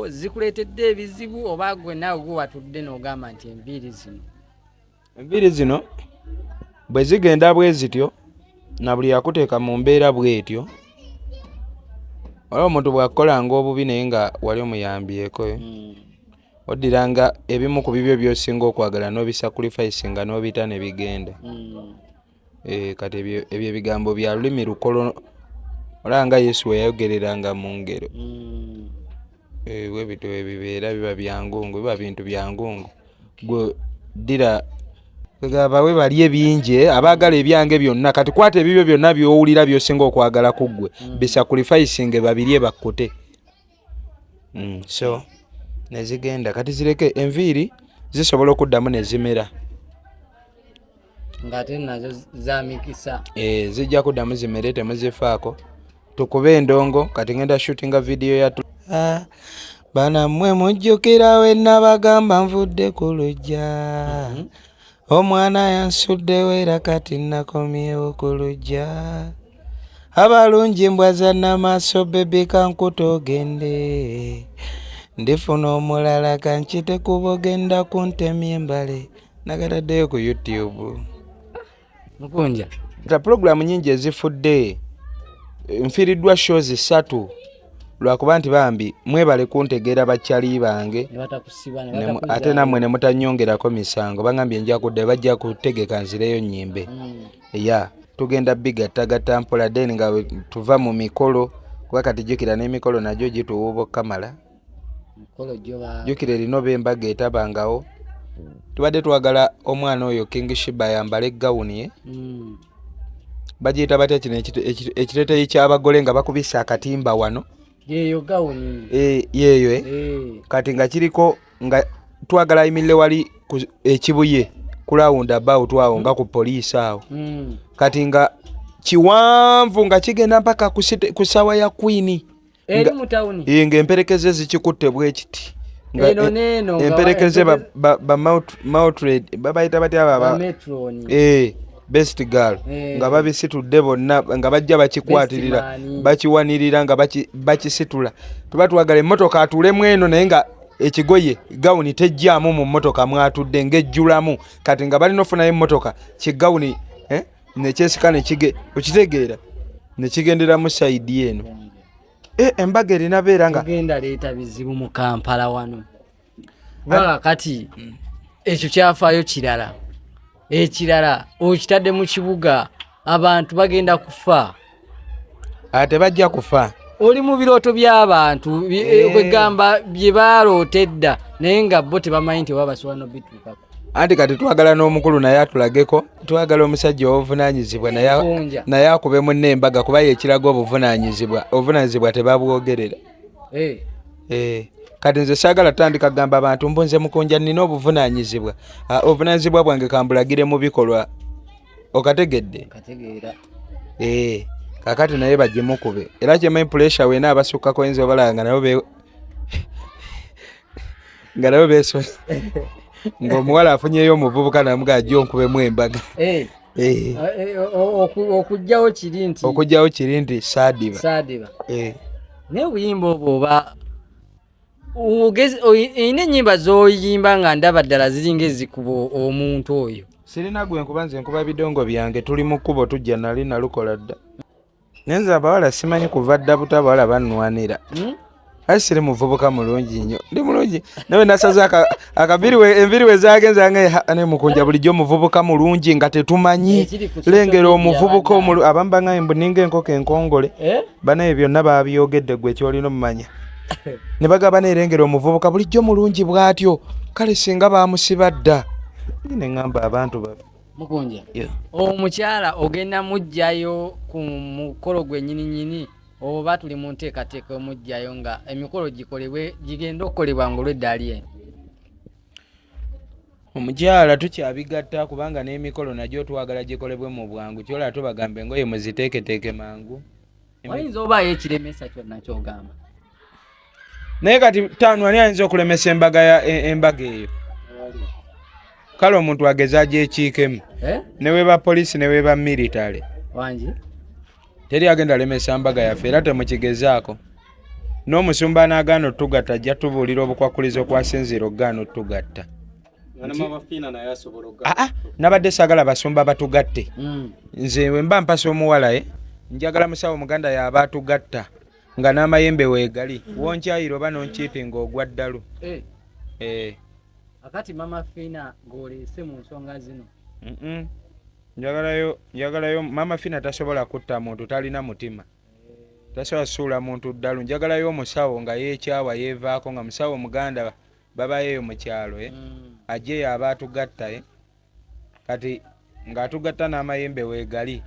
zikuleetedde ebizibu oba gwe naawe gwe watudde n'ogamba nti enviiri zino bwe zigenda bwe zityo na buli yakuteeka mu mbeera bw'etyo olwo omuntu bw'akolanga obubi naye nga wali omuyambyeko oddiranga ebimu ku bibyo by'osinga okwagala n'obisacrifice nga n'obita ne bigenda. Kati ebyo ebigambo bya lulimi lukolo olanga Yesu we yayogereranga mu ngero. Bwe bityo ebibeera biba byangungu, biba bintu byangungu. Gwe ddira bawe bali ebingi abaagala ebyange byonna kati kwata ebibyo byonna by'owulira by'osinga okwagala ku ggwe bisacrificing babirye bakkute. So nezigenda kati zireke enviiri zisobola okuddamu ne zimera ng'ate nazo za mikisa. Zijja kuddamu zimere temuzifaako. Tukube endongo kati ngenda shootinga video ya bana mmwe mujjukira we nabagamba nvudde ku luggya omwana yansuddewo era kati nakomyewo ku luggya abalungi mbwa zanna maaso bebe kankuta ogende ndifuna omulala kankite kuba ogenda kuntemya embale nagataddeyo ku YouTube. Mukunja programu nyingi ezifudde nfiiriddwa shows 3 lwakuba nti bambi mwebale kuntegeera bakyali bange ate nammwe ne mutanyongerako misango bangambye nja kudde bajja kutegeka nzireyo nnyimbe. Tugenda bigattagatta mpola then nga tuva mu mikolo kuba kati jjukira n'emikolo nagyo gituwuuba okkamala. Jjukira erina oba embaga etabangawo. Tubadde twagala omwana oyo King Shiba yambale gawuni ye bagiyita batya kino ekiteeteeyi ky'abagole nga bakubisa akatimba wano yeeyo gawuni yeeyo kati nga kiriko nga twagala ayimirirre wali ekibuye ku roundabout awo nga ku poliisi awo kati nga kiwanvu nga kigenda mpaka ku ssawa ya Queen eri mu tawuni ng'emperekeze zikikutte bwe kiti emperekeze babayita batya best girl nga babisitudde bonna nga bajja bakikwatirira bakiwanirira nga bakisitula. Tuba twagala emmotoka atulemu eno naye nga ekigoye gawuni tejjaamu mu mmotoka mwatudde ng'ejjulamu kati nga balina ofunayo emmotoka kigawuni nekyesika okitegeera nekigenderamu sayidi eno. Embaga erina beera nga genda leeta bizibu mu Kampala wano bala kati ekyo kyafaayo kirala ekirala okitadde mu kibuga abantu bagenda kufa. Ate bajja kufa oli mu birooto by'abantu kwegamba bye baaloota edda naye nga bo tebamanyi nti babasobola n'obituukako. Anti kati twagala n'omukulu naye atulageko twagala omusajja obuvunaanyizibwa naye akube munne embaga kuba yekiraga obuvunaanyizibwa tebabwogerera. Kati nze saagala tandika gamba abantu mbu nze Mukunja nina obuvunaanyizibwa obuvunaanyizibwa bwange kambulagire mu bikolwa okategedde kakati naye bajje mukube era kyema pressure weena abasukkako yinza obalaba nga nabo beeso ng'omuwala afunyeyo omuvubuka namugaa jjo nkubemu embaga okugjawo kiri nti saadiba naye obuyimba obwo oba olina ennyimba z'oyimba nga ndaba ddala ziringa ezikuba omuntu oyo. Sirina gwe nkuba nze nkuba bidongo byange tuli mu kkubo tujja nali nalukola dda naye nze abawala simanyi kuva dda buto abawala bannwanira ayi siri muvubuka mulungi nnyo ndi mulungi nawe nasaza enviri we zagenza ne Mukunja bulijjo muvubuka mulungi nga tetumanyi lengera omuvubuka abamu baŋŋambye mbu ninga enkoko enkongole banaye byonna babyogedde gwe kyolina omumanya ne bagamba nerengera omuvubuka bulijjo mulungi bw'atyo kale singa bamusiba dda ne ŋŋamba abantu babe. Mukunja omukyala ogenda mujjayo ku mukolo gwe nnyininyini oba tuli mu nteekateeka omujjayo nga emikolo gigenda okukolebwa ng'olwedda ali eno? Omukyala tukyabigatta kubanga n'emikolo nagyo twagala gikolebwe mu bwangu kyola tubagambe engoye muziteeketeeke mangu. Oyinza obaayo ekiremesa kyonna ky'ogamba naye kati taanu ani ayinza okulemesa embaga eyo kale omuntu ageza agyekiikemu ne weba poliisi ne weba militale wangi teri agenda lemesa mbaga yaffe era temukigezaako n'omusumba n'agaana otugatta ajja tubuulira obukwakulizo kwasinziira okugaana otugatta. Nabadde saagala basumba batugatte. Nze bwe mba mpasa omuwala njagala musawo muganda yaba atugatta nga n'amayembe weegali wonkyayira oba nonkiite ng'ogwa ddalu. Akati mama Fina ng'oleese mu nsonga zino. Njagalayo mama Fina tasobola kutta muntu talina mutima. Tasobola suula muntu ddalu. Njagalayo omusawo nga yeekyawa yeevaako nga musawo muganda babayeeyo mu kyalo ajje yaba atugatta kati ng'atugatta n'amayembe weegali.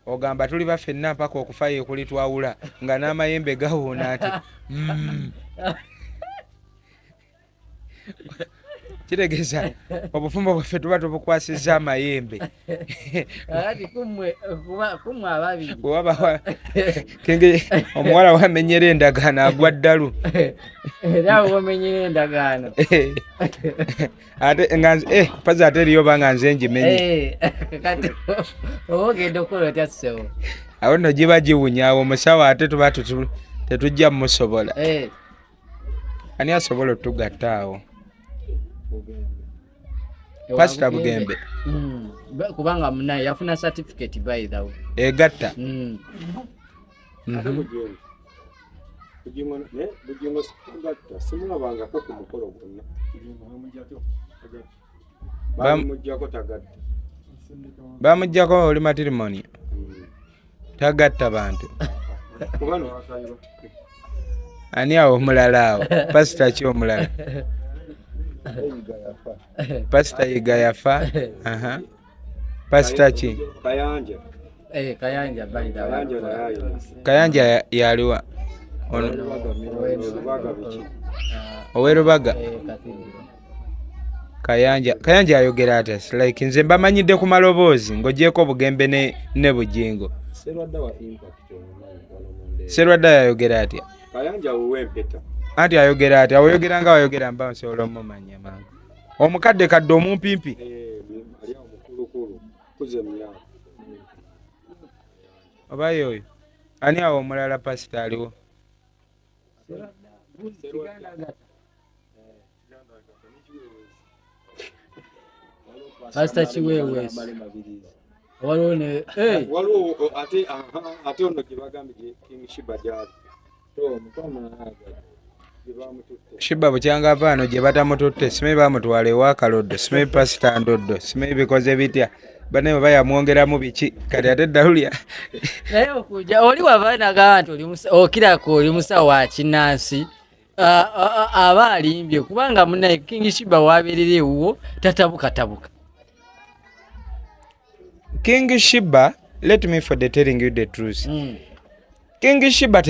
Ogamba tuli baffenna mpaka okufa yeekuli twawula nga n'amayembe gawuuna ati kitegeeza obufumbo bwaffe tuba tubukwasizza amayembe. Omuwala wamenyera endagaano agwa ddalu. Pazi ate eriyo banga nze ngimenye. Awo nno giba giwunyaawo omusawo ate tuba tetujja mmusobola. Ani asobola otugatta awo? Pastor Bugembe. Kubanga munaye yafuna certificate by the way. Egatta. Bamujjako oli matrimony. Tagatta bantu. Ani awo omulala awo? Pastor ki omulala? Pastor Yiga yafa. Pastor ki? Kayanja by the way. Kayanja yaliwa. Owerubaga. Kayanja ayogera ate like nze mbamanyidde ku maloboozi ng'ogyeko Bugembe ne Bujingo. Serwadda yayogera atya? Kayanja uwempeta. Anti ayogera atya? Oyogera nga wayogera mba nsobola omumanya mangu. Omukadde kadde omumpimpi. Ali omukulukulu kuze myaka. Oba yoyo. Ani awo omulala pastor aliwo? Pastor Chiwewe. Walone waliwo ate ono gye bagambye King Shiba Jali. Shiba bukyanga avaano gye batamututte simanyi bamutwala ewakaloddo simanyi pasita ndoddo simanyi bikoze bitya bane bwe bayamwongeramu biki kati ate ddalulya naye okuja oli wavaanagaa nti okirako oli musawo wa kinnansi aba alimbye kubanga munaye King Shiba wabeerera ewuwo tatabukatabuka. King Shiba, let me for the telling you the truth. King Shiba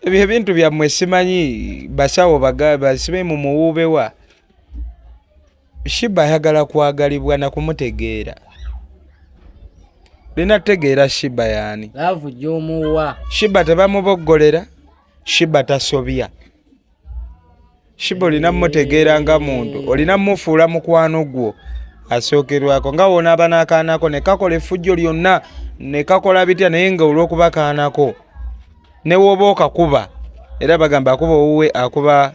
ebyo ebintu byammwe simanyi basawo basibe mu muwuube wa. Shiba ayagala kwagalibwa na kumutegeera. Lina tegeera Shiba yaani. Laavu gy'omuwa. Shiba tebamuboggolera. Shiba tasobya. Shiba olina mmutegeera nga muntu. Olina mmufuula mukwano gwo. Asookerwako nga wona abanaakaanako ne kakola effujjo lyonna ne kakola bitya naye nga olw'okubakaanako ne woba okakuba era bagamba akuba owuwe akuba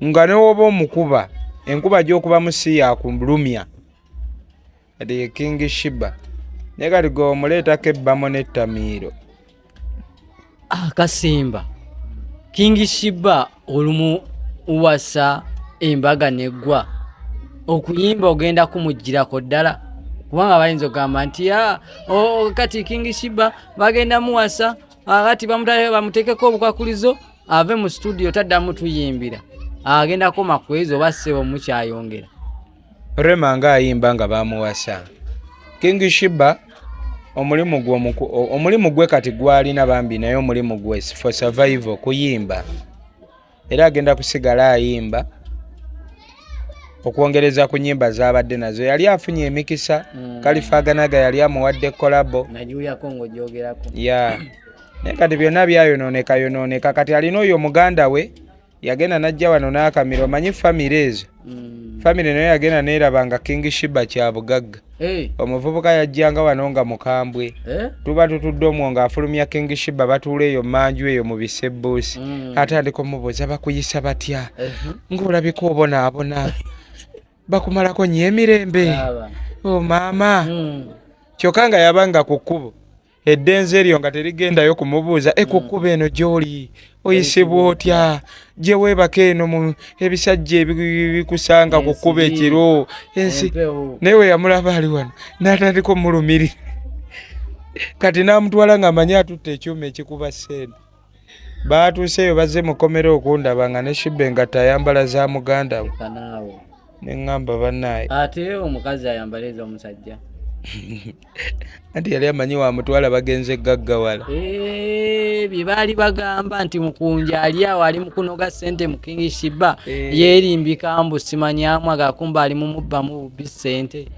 nga ne woba omukuba enkuba gy'okuba musi yakulumya ati ye King Shiba naye kati gwe omuleetako ebbamo n'ettamiiro. Kasimba King Shiba olumu uwasa embaga neggwa okuyimba ogenda kumugirako ddala kubanga bayinza okugamba nti kati King Shiba bagenda muwasa kati bamuteekeko obukwakulizo ave mu studio taddamu tuyimbira agenda koma kwezo oba ssebo mukyayongera Rema nga ayimba nga bamuwasa. King Shiba omulimu gwe kati gwalina bambi naye omulimu gwe for survival kuyimba era agenda kusigala ayimba okwongereza ku nnyimba z'abadde nazo yali afunye emikisa Kalifaganaga yali amuwadde kolabo najuyako ng'ogyogerako naye kati byonna byayonooneka kati alina oyo muganda we yagenda n'ajja wano n'akamiro omanyi famire ezo famire naye yagenda neeraba nga King Shiba kya bugagga. Omuvubuka yajjanga wano nga mukambwe tuba tutudde omwo ng'afulumya King Shiba batuula eyo manju eyo mu bisebbuusi atandika omubuuza bakuyisa batya ng'olabika obonaabona bakumalako nnyo emirembe o maama kyokka nga yabanga ku kkubo eddenzi eryo nga terigendayo kumubuuza ku kkubo eno gy'oli oyisibwa otya gye weebaka eno mu ebisajja ebikusanga ku kkubo ekiro ensi naye we yamulaba ali wano n'atandika omulumirira kati n'amutwala ng'amanyi atutte ekyuma ekikuba ssente. Baatuuseeyo bazze mu kkomero okundaba nga ne Shiba engatta ayambala za muganda we ne ŋŋamba bannaaye ate omukazi ayambala ez'omusajja anti yali amanyi wamutwala bagenze gaggawala bye baali bagamba nti mukunja ali awo ali mu kunoga ssente mu King Shiba yeerimbika mbu simanyamu agakumba ali mu mubbamu bubbi ssente.